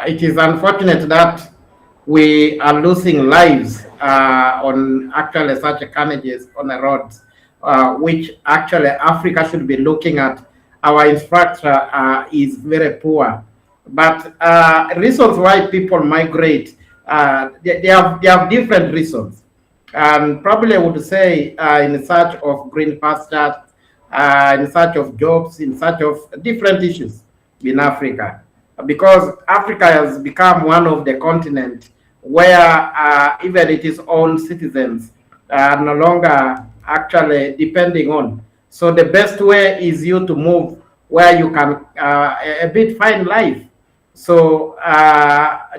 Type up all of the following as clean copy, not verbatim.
it is unfortunate that we are losing lives on actually such carnages on the roads, which actually Africa should be looking at. Our infrastructure is very poor. But reasons why people migrate, they have different reasons. And probably I would say in search of green pastures, in search of jobs, in search of different issues in Africa. Because Africa has become one of the continents where even its own citizens are no longer actually depending on. So the best way is you to move where you can a bit find life. So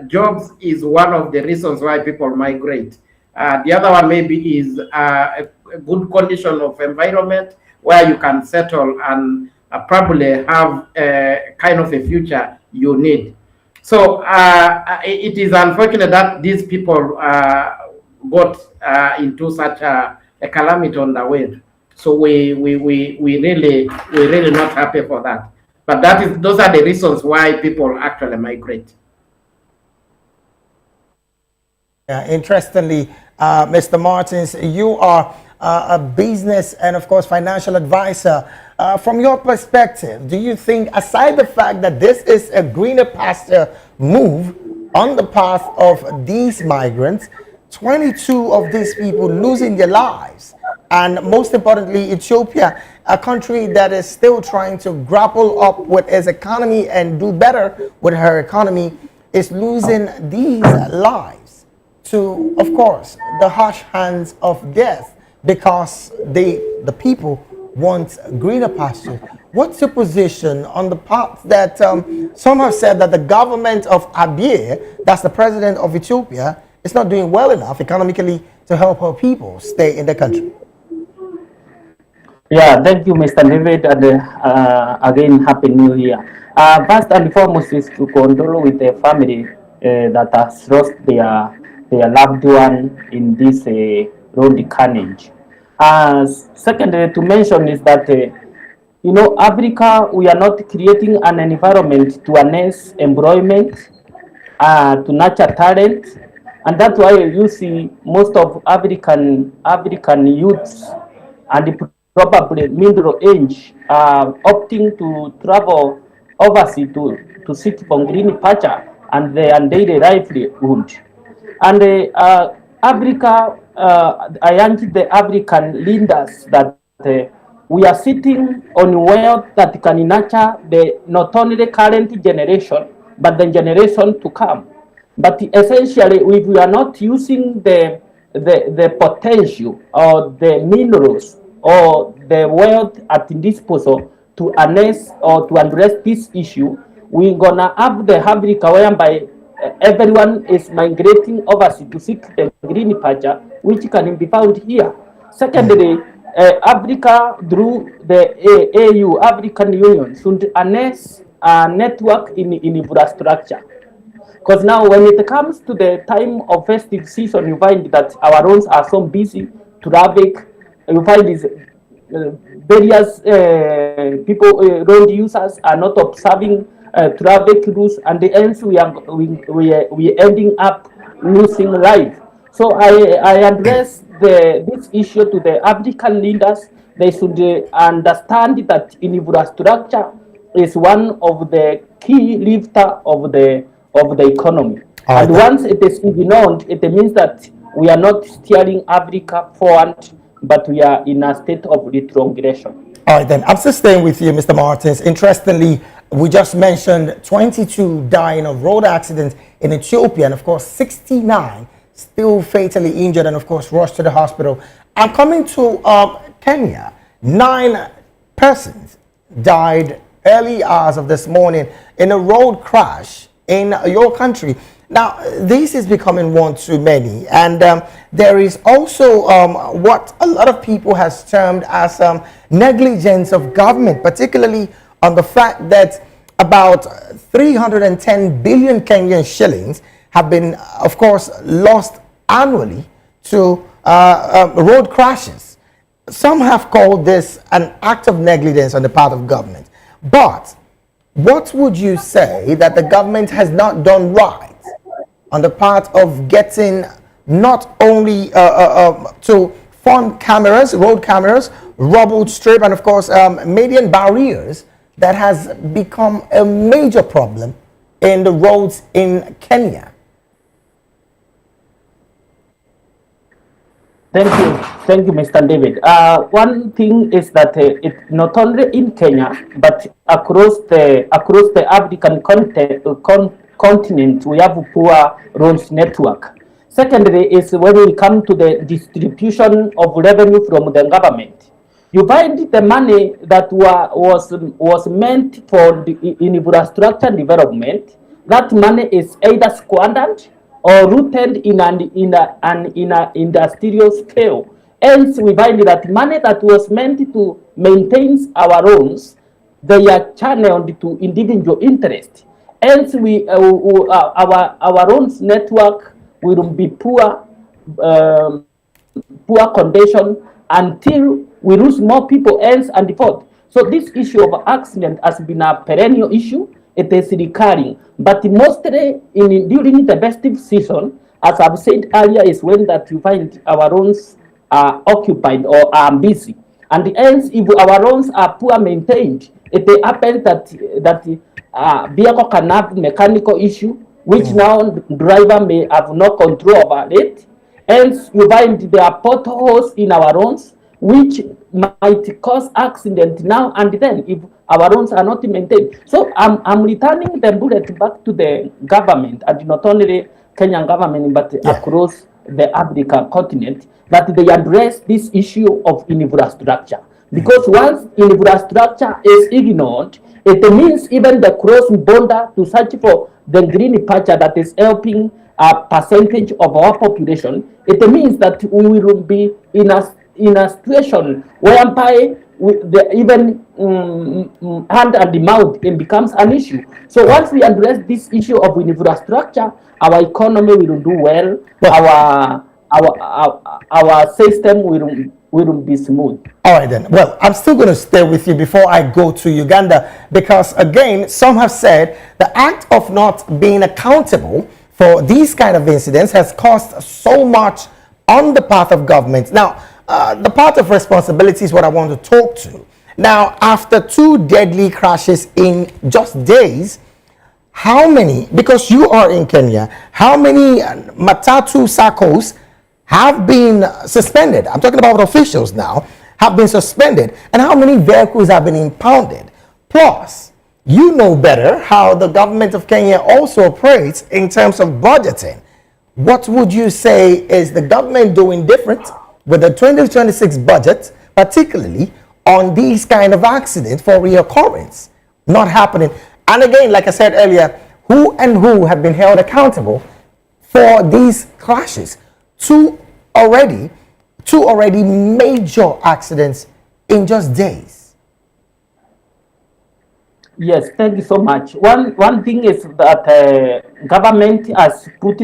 jobs is one of the reasons why people migrate. The other one maybe is a good condition of environment where you can settle and probably have a kind of a future you need. So it is unfortunate that these people got into such a calamity on the way. So we really not happy for that. But those are the reasons why people actually migrate. Yeah, interestingly, Mr. Martins, you are a business and, of course, financial advisor. From your perspective, do you think, aside the fact that this is a greener pasture move on the path of these migrants, 22 of these people losing their lives, and most importantly, Ethiopia, a country that is still trying to grapple up with its economy and do better with her economy, is losing these lives to, of course, the harsh hands of death because the people want greener pastures. What's your position on the part that some have said that the government of Abiy, that's the president of Ethiopia, is not doing well enough economically to help her people stay in the country? Yeah, thank you, Mr. David, and again, Happy New Year. First and foremost is to condole with the family that has lost their loved one in this road carnage. Secondly, to mention is that Africa, we are not creating an environment to enhance employment, to nurture talent, and that's why you see most of African youths and probably middle age opting to travel overseas to seek for green pasture and their daily livelihood. And Africa, I urge the African leaders that we are sitting on wealth that can nurture not only the current generation, but the generation to come. But essentially, if we are not using the potential or the minerals or the wealth at disposal to harness or to address this issue, we're gonna have the Africa whereby everyone is migrating overseas to seek the green pasture, which can be found here. Secondly, Africa through the AU, African Union, should harness a network in infrastructure. Because now when it comes to the time of festive season, you find that our roads are so busy, traffic, you find these various people, road users are not observing traffic rules, and the ends we are ending up losing life. So I address this issue to the African leaders. They should understand that infrastructure is one of the key lifter of the economy. And once it is ignored, it means that we are not steering Africa forward, but we are in a state of retrogression. All right, then. I'm still staying with you, Mr. Martins. Interestingly, we just mentioned 22 dying of road accidents in Ethiopia, and of course, 69 still fatally injured and, of course, rushed to the hospital. I'm coming to Kenya. 9 persons died early hours of this morning in a road crash in your country. Now, this is becoming one too many, and there is also what a lot of people has termed as negligence of government, particularly on the fact that about 310 billion Kenyan shillings have been, of course, lost annually to road crashes. Some have called this an act of negligence on the part of government, but what would you say that the government has not done right on the part of getting not only to fund cameras, road cameras, rubble strip, and of course median barriers that has become a major problem in the roads in Kenya? Thank you, Mr. David. One thing is that it not only in Kenya but across the African continent we have poor roads network. Secondly, is when we come to the distribution of revenue from the government. You find the money that was meant for the infrastructure development. That money is either squandered or rooted in an industrial scale. Hence, we find that money that was meant to maintain our roads, they are channeled to individual interest. Hence, our roads network will be poor condition until we lose more people, else and default. So this issue of accident has been a perennial issue. It is recurring, but mostly during the festive season, as I've said earlier, is when that you find our roads are occupied or are busy. And hence, if our roads are poor maintained, it happens that vehicle can have mechanical issue, which now driver may have no control over it. Hence, you find there are potholes in our roads, which might cause accident now and then if our roads are not maintained. So I'm returning the bullet back to the government, and not only Kenyan government, but across the African continent, that they address this issue of infrastructure. Because once infrastructure is ignored, it means even the cross border to search for the green patch that is helping a percentage of our population, it means that we will be in a situation whereby even hand and mouth it becomes an issue. So once we address this issue of infrastructure, our economy will do well. Our system will be smooth. All right, then. Well, I'm still going to stay with you before I go to Uganda because, again, some have said the act of not being accountable for these kind of incidents has cost so much on the path of government. Now, the part of responsibility is what I want to talk to. Now, after 2 deadly crashes in just days, how many, because you are in Kenya, how many matatu circles have been suspended? I'm talking about officials now, have been suspended, and how many vehicles have been impounded? Plus, you know better how the government of Kenya also operates in terms of budgeting. What would you say is the government doing different with the 2026 budget, particularly on these kind of accidents for reoccurrence not happening? And again, like I said earlier, who have been held accountable for these crashes? Two already major accidents in just days. Yes, thank you so much. One thing is that government has put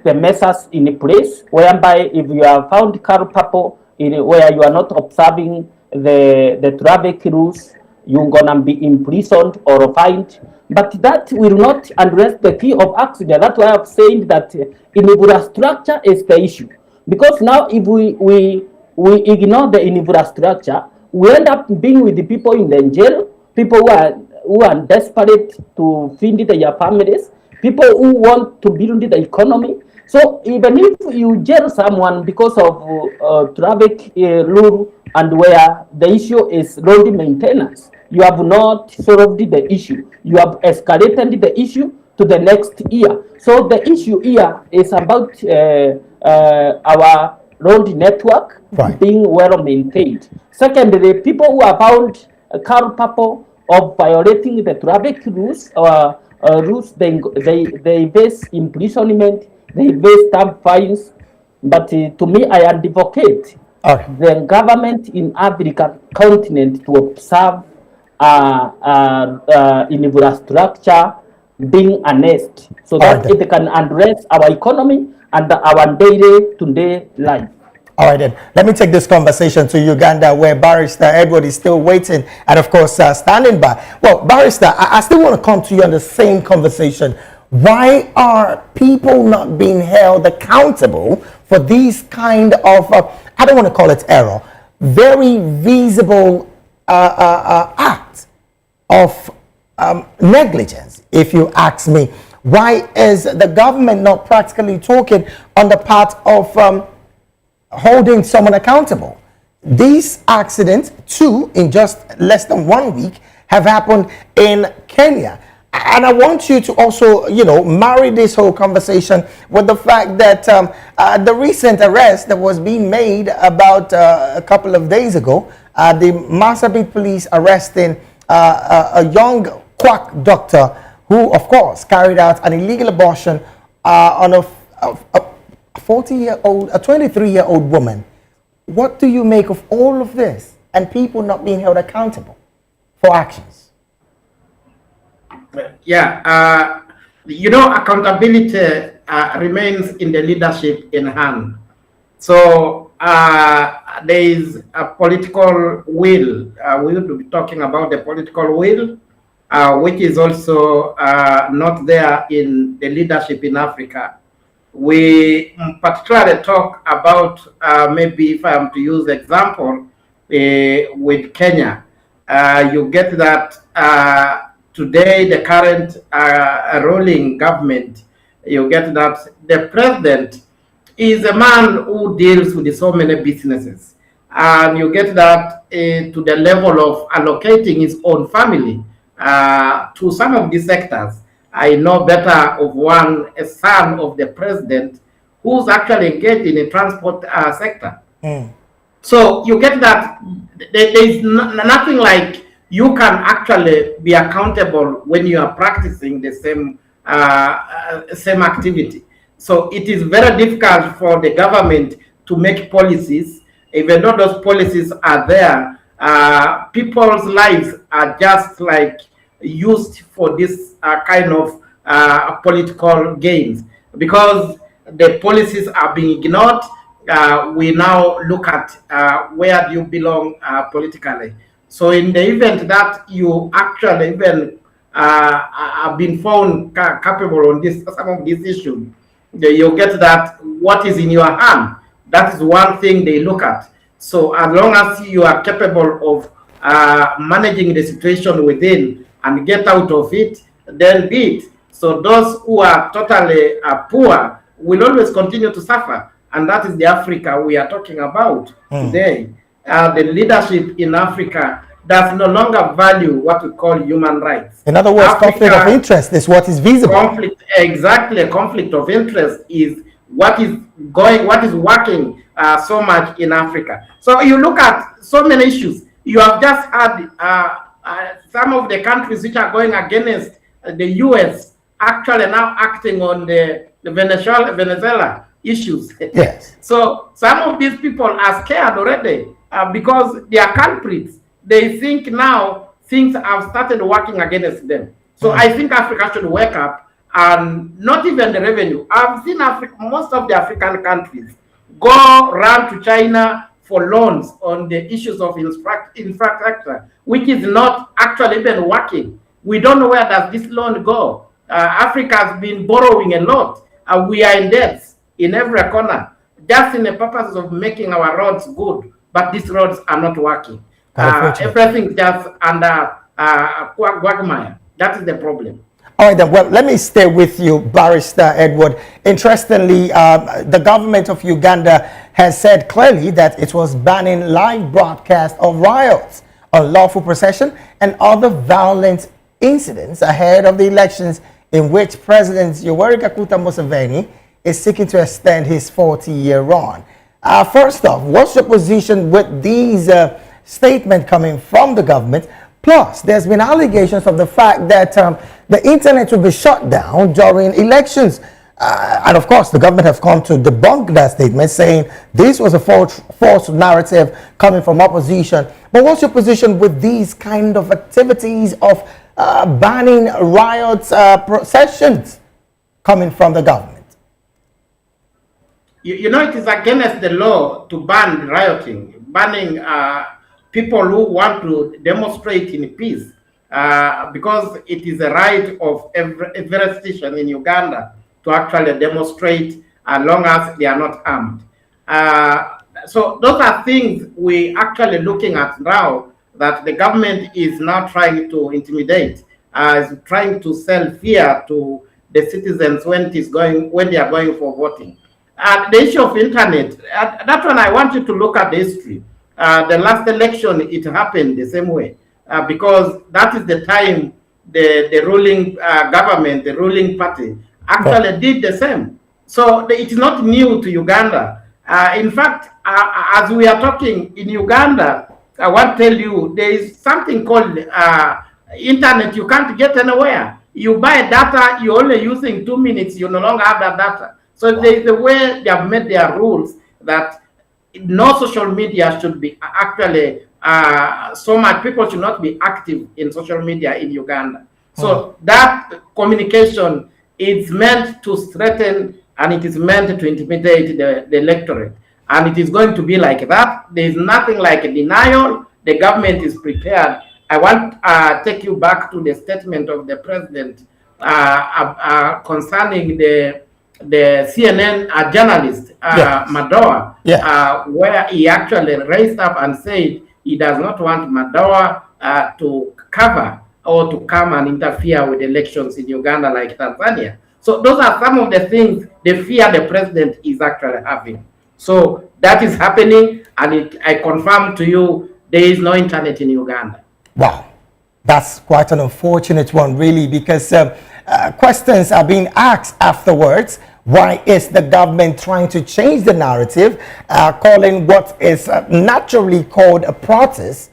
the measures in place whereby if you are found car purple in where you are not observing the traffic rules, you're gonna be imprisoned or fined. But that will not address the key of accident. That's why I've said that infrastructure is the issue. Because now if we ignore the infrastructure, we end up being with the people in the jail, people who are desperate to feed their families, people who want to build the economy. So even if you jail someone because of traffic rule and where the issue is road maintenance, you have not solved the issue. You have escalated the issue to the next year. So the issue here is about our road network being well maintained. Secondly, people who are found culpable of violating the traffic rules, they face imprisonment, they face stamp fines. But to me, I advocate the government in African continent to observe infrastructure being honest so that it can address our economy and our day-to-day life. All right, then. Let me take this conversation to Uganda, where Barrister Edward is still waiting and, of course, standing by. Well, Barrister, I still want to come to you on the same conversation. Why are people not being held accountable for these kind of, I don't want to call it error, very visible act of negligence, if you ask me? Why is the government not practically talking on the part of holding someone accountable? These accidents, two in just less than 1 week, have happened in Kenya. And I want you to also, marry this whole conversation with the fact that the recent arrest that was being made about a couple of days ago, the Marsabit police arresting a young quack doctor who, of course, carried out an illegal abortion on a 40-year-old, a 23-year-old woman. What do you make of all of this and people not being held accountable for actions? Yeah, accountability remains in the leadership in hand. So there is a political will. We will be talking about the political will, which is also not there in the leadership in Africa. We particularly talk about, maybe if I am to use the example with Kenya, you get that today the current ruling government, you get that the president is a man who deals with so many businesses, and you get that to the level of allocating his own family to some of these sectors. I know better of a son of the president who's actually engaged in the transport sector. So you get that there is nothing like you can actually be accountable when you are practicing the same activity. So it is very difficult for the government to make policies, even though those policies are there. People's lives are just like used for this kind of political gains, because the policies are being ignored. We now look at where do you belong politically. So in the event that you actually even have been found capable on some of these issues, you get that what is in your hand. That is one thing they look at. So as long as you are capable of managing the situation within and get out of it, then be it. So those who are totally poor will always continue to suffer. And that is the Africa we are talking about today. The leadership in Africa does no longer value what we call human rights. In other words, conflict of interest is what is visible. Exactly, a conflict of interest is what is working so much in Africa. So you look at so many issues. You have just had some of the countries which are going against the U.S. actually now acting on the Venezuela issues. Yes. So some of these people are scared already because they are culprits. They think now things have started working against them. So I think Africa should wake up, and not even the revenue. I've seen most of the African countries go run to China for loans on the issues of infrastructure, which is not actually even working. We don't know where does this loan go. Africa has been borrowing a lot. We are in debt in every corner, just in the purposes of making our roads good, but these roads are not working. Everything just under quagmire. That is the problem. All right, then. Well, let me stay with you, Barrister Edward. Interestingly, the government of Uganda has said clearly that it was banning live broadcast of riots, unlawful procession, and other violent incidents ahead of the elections in which President Yoweri Kaguta Museveni is seeking to extend his 40-year run. First off, what's your position with these statements coming from the government? Plus, there's been allegations of the fact that the internet will be shut down during elections. And of course, the government have come to debunk that statement, saying this was a false narrative coming from opposition. But what's your position with these kind of activities of banning riots, processions coming from the government? you know, it is against the law to ban rioting, banning people who want to demonstrate in peace, because it is a right of every citizen in Uganda to actually demonstrate as long as they are not armed. So those are things we actually looking at now, that the government is now trying to intimidate, is trying to sell fear to the citizens when they are going for voting. The issue of internet, that one I want you to look at the history. The last election, it happened the same way, because that is the time the ruling government, the ruling party, actually did the same. So it is not new to Uganda. In fact, as we are talking in Uganda, I want to tell you there is something called internet. You can't get anywhere. You buy data, you're only using 2 minutes, you no longer have that data. So there is a way they have made their rules that no social media should be actually so much. People should not be active in social media in Uganda. So that communication is meant to threaten, and it is meant to intimidate the electorate. And it is going to be like that. There is nothing like a denial. The government is prepared. I want to take you back to the statement of the president concerning the CNN journalist, Yes. Madowa, Yeah. where he actually raised up and said he does not want Madowa to cover or to come and interfere with elections in Uganda like Tanzania. So those are some of the things, the fear the president is actually having. So that is happening, and I confirm to you, there is no internet in Uganda. Wow, that's quite an unfortunate one, really, because questions are being asked afterwards. Why is the government trying to change the narrative, calling what is naturally called a protest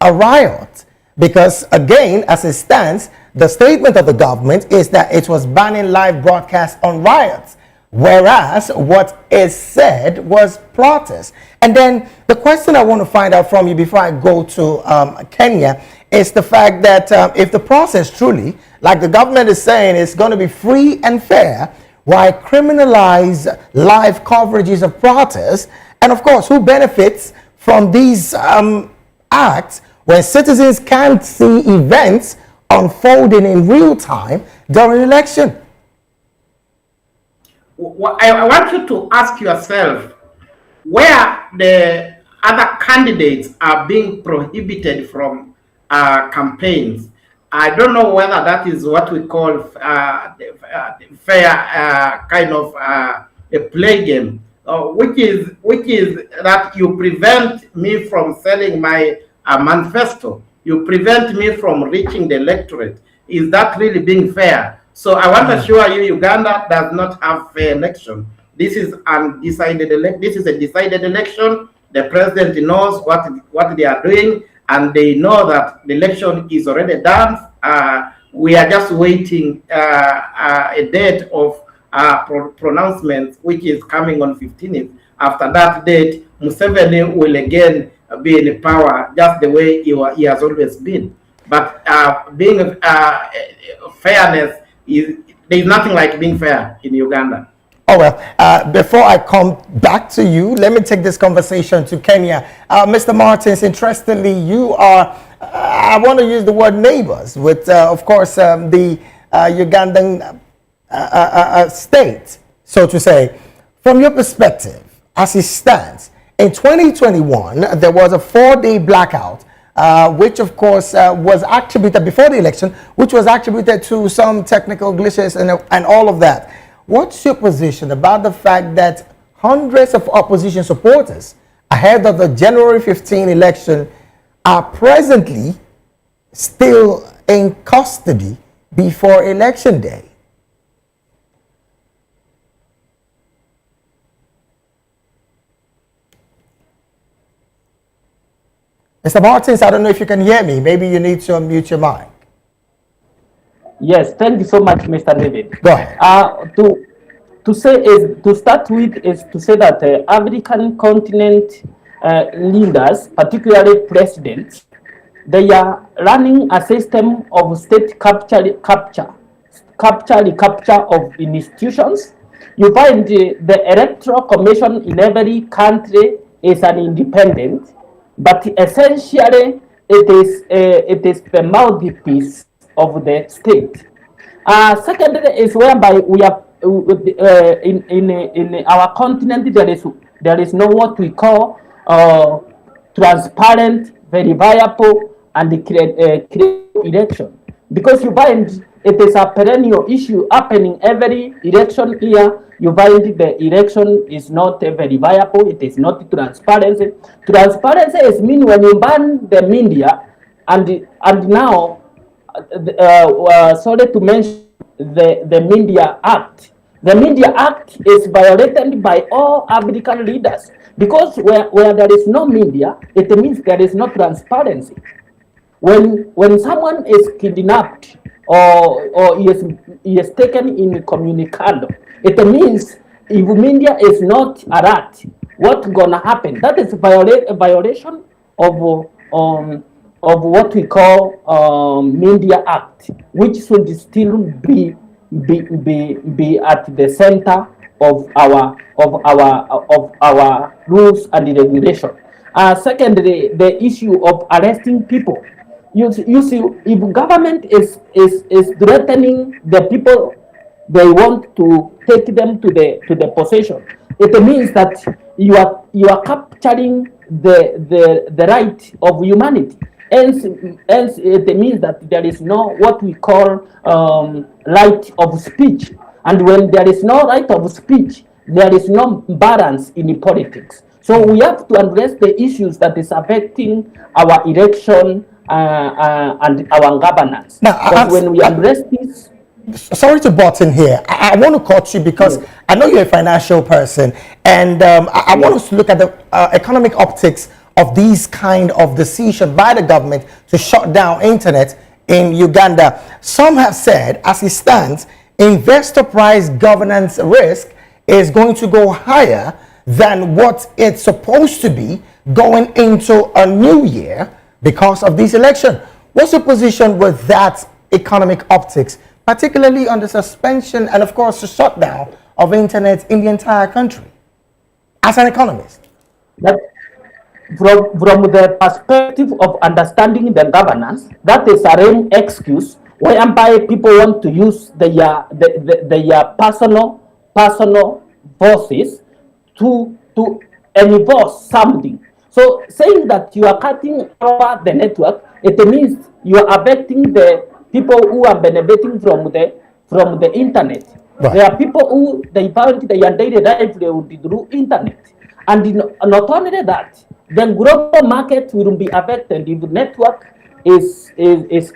a riot? Because, again, as it stands, the statement of the government is that it was banning live broadcasts on riots, whereas what is said was protest. And then the question I want to find out from you before I go to Kenya is the fact that if the process truly, like the government is saying, is going to be free and fair, why criminalize live coverages of protests? And of course, who benefits from these acts when citizens can't see events unfolding in real time during election? I want you to ask yourself where the other candidates are being prohibited from campaigns. I don't know whether that is what we call fair kind of a play game, which is that you prevent me from selling my manifesto. You prevent me from reaching the electorate. Is that really being fair? So I want to assure you, Uganda does not have fair election. This is undecided. This is a decided election. The president knows what they are doing, and they know that the election is already done. We are just waiting a date of pronouncement, which is coming on 15th. After that date, Museveni will again be in power, just the way he has always been. But being fairness there is nothing like being fair in Uganda. Oh, well, before I come back to you, let me take this conversation to Kenya. Mr. Martins, interestingly, you are, I want to use the word neighbors with, of course, the Ugandan state, so to say. From your perspective, as it stands, in 2021, there was a 4-day blackout, which, of course, was attributed before the election, which was attributed to some technical glitches and all of that. What's your position about the fact that hundreds of opposition supporters ahead of the January 15 election are presently still in custody before election day? Mr. Martins, I don't know if you can hear me. Maybe you need to unmute your mic. Yes, thank you so much, Mr. David. Go ahead. To start with is to say that African continent leaders, particularly presidents, they are running a system of state capture of institutions, You find the electoral commission in every country is an independent, but essentially it is the mouthpiece of the state. Secondly, is whereby we have in our continent there is no what we call transparent, verifiable, and credible election, because you find it is a perennial issue happening every election year. You find the election is not verifiable, it is not transparency. Transparency is mean when you ban the media, and now sorry to mention the Media Act. The Media Act is violated by all African leaders, because where there is no media, it means there is no transparency. When someone is kidnapped, or he is taken in communicado, it means if media is not alert, what's gonna happen? That is a violation of what we call Media Act, which should still be at the center of our rules and regulation. Secondly, the issue of arresting people. You see, if government is threatening the people, they want to take them to the possession. It means that you are capturing the right of humanity. Hence, it means that there is no what we call right of speech. And when there is no right of speech, there is no balance in politics. So we have to address the issues that is affecting our election and our governance. Now, But when we address this, sorry to butt in here. I want to cut you because I know you're a financial person, and I want us to look at the economic optics of these kind of decision by the government to shut down internet in Uganda. Some have said, as it stands, investor price governance risk is going to go higher than what it's supposed to be going into a new year because of this election. What's your position with that economic optics, particularly on the suspension and, of course, the shutdown of internet in the entire country, as an economist? that from the perspective of understanding the governance, that is a real excuse whereby people want to use their personal forces to enforce something. So saying that you are cutting over the network, it means you are affecting the people who are benefiting from the internet. Right. There are people who they found their daily livelihood through internet, and not only that, the global market will be affected if the network is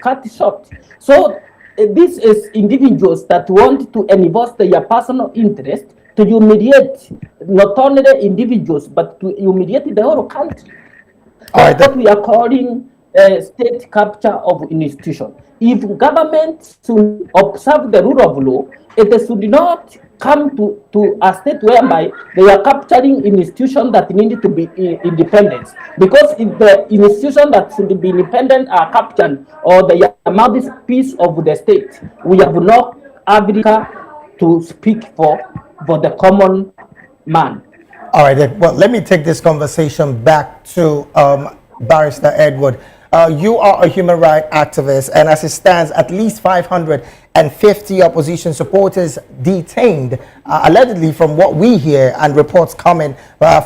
cut short. So this is individuals that want to enforce their personal interest to humiliate not only the individuals but to humiliate the whole country. All right, That's what we are calling state capture of institution. If government should observe the rule of law, it should not come to a state whereby they are capturing institutions that need to be independent. Because if the institutions that should be independent are captured or they are mouthpiece of the state, we have no Africa to speak for the common man. All right, then. Well, let me take this conversation back to Barrister Edward. You are a human rights activist, and as it stands, at least 550 opposition supporters detained, allegedly, from what we hear and reports coming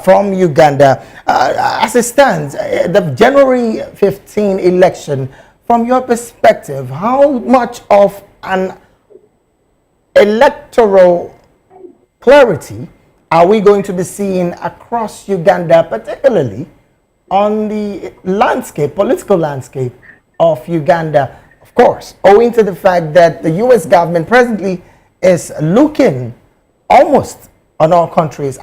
from Uganda. As it stands, the January 15 election, from your perspective, how much of an electoral clarity are we going to be seeing across Uganda, particularly on the landscape, political landscape of Uganda? Of course, owing to the fact that the U.S. government presently is looking almost at all countries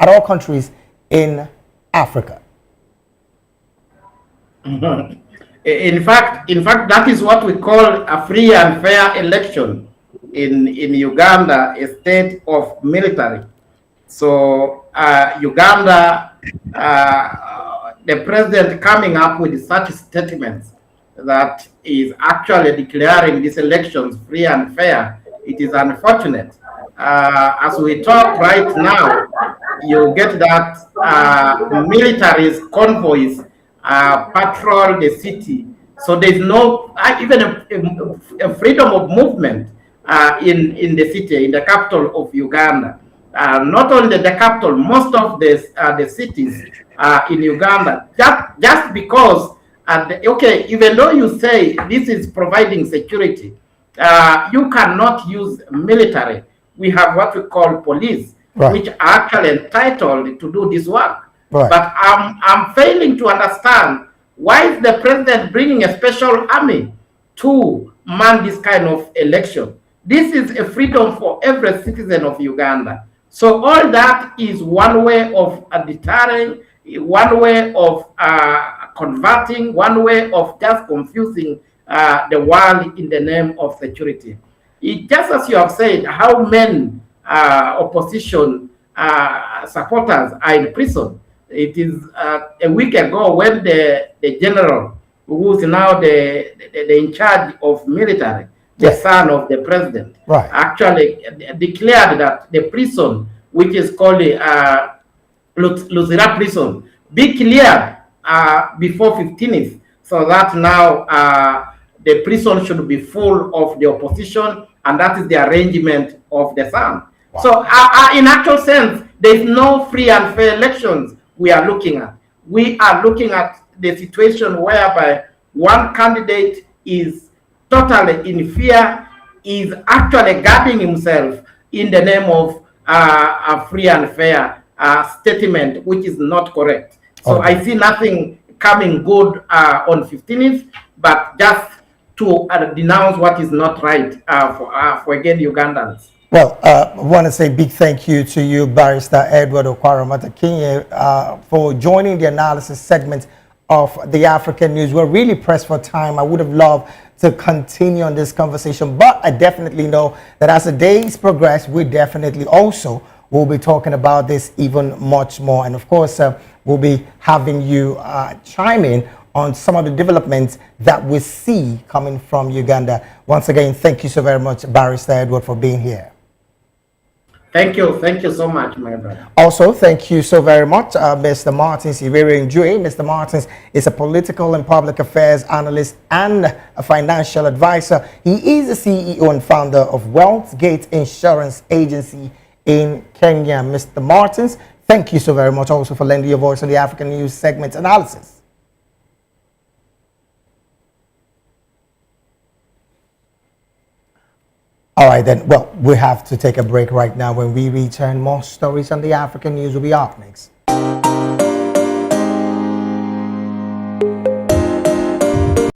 in Africa. In fact, that is what we call a free and fair election in Uganda, a state of military. So Uganda, the president coming up with such statements that is actually declaring these elections free and fair, it is unfortunate. As we talk right now, you get that militaries, convoys patrol the city. So there's no even a freedom of movement in the city, in the capital of Uganda. Not only the capital, most of the cities in Uganda, just because, okay, even though you say this is providing security, you cannot use military. We have what we call police, Right. which are actually entitled to do this work. Right. But I'm failing to understand why is the president bringing a special army to man this kind of election. This is a freedom for every citizen of Uganda. So all that is one way of deterring, one way of converting, one way of just confusing the world in the name of security. Just as you have said, how many opposition supporters are in prison. It is a week ago when the general, who is now the in charge of military, the Yes. son of the president, Right. actually declared that the prison, which is called Luzira prison, be cleared before 15th, so that now the prison should be full of the opposition, and that is the arrangement of the son. Wow. So in actual sense, there is no free and fair elections we are looking at. We are looking at the situation whereby one candidate is totally in fear, is actually guarding himself in the name of a free and fair statement, which is not correct. So Okay. I see nothing coming good on 15th, but just to denounce what is not right for again Ugandans. Well, I want to say big thank you to you, Barrister Edward Okwara Matakinye, for joining the analysis segment of the African News. We're really pressed for time. I would have loved to continue on this conversation, but I definitely know that as the days progress, we definitely also will be talking about this even much more. And of course, we'll be having you chime in on some of the developments that we see coming from Uganda. Once again, thank you so very much, Barrister Edward, for being here. Thank you so much, my brother. Also, thank you so very much, Mr. Martins Ivere Njue. Mr. Martins is a political and public affairs analyst and a financial advisor. He is the CEO and founder of Wealthgate Insurance Agency in Kenya. Mr. Martins, thank you so very much also for lending your voice on the African News segment analysis. All right, then. Well, we have to take a break right now. When we return, more stories on the African News will be up next.